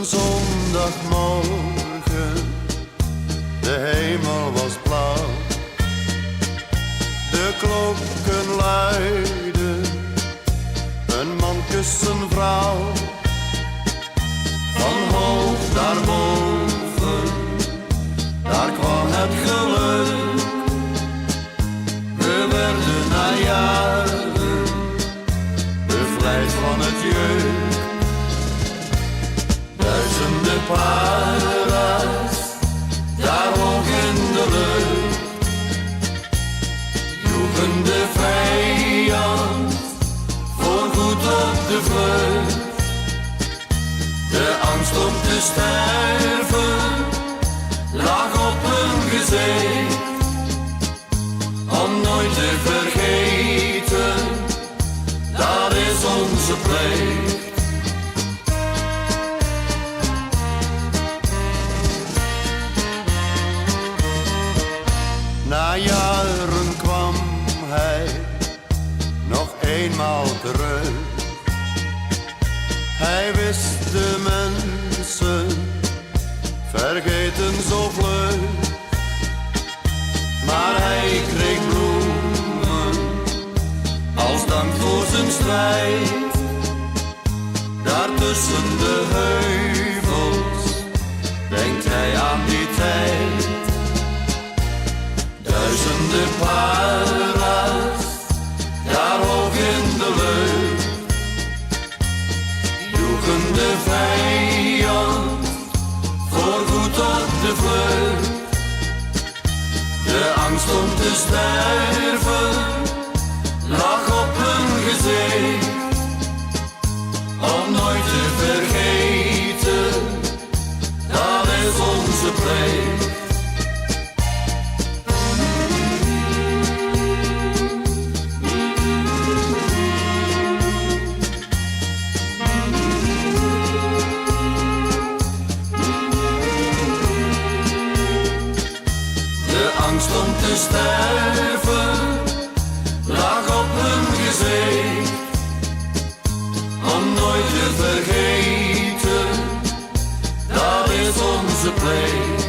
Een zondagmorgen, de hemel was blauw. De klokken luiden, een man kust een vrouw. Van hoog daarboven, daar kwam het geluk. We werden na jaren bevrijd van het juk. Duizenden paarden, daar hoog in de lucht, joegen de vijand voorgoed op de vlucht. De angst om te sterven lag op hun gezicht, om nooit te vergeten, dat is onze plicht. Na jaren kwam hij nog eenmaal terug. Hij wist de mensen vergeten zo vlug. Maar hij kreeg bloemen als dank voor zijn strijd. Daar tussen de heuvels denkt hij aan die tijd. Duizenden paarden, daar hoog in de lucht, joegen de vijand voorgoed op de vlucht. De angst om te sterven lag op hun gezicht, om nooit te vergeten, dat is onze plicht. Angst om te sterven lag op hun gezicht, om nooit te vergeten, dat is onze plicht.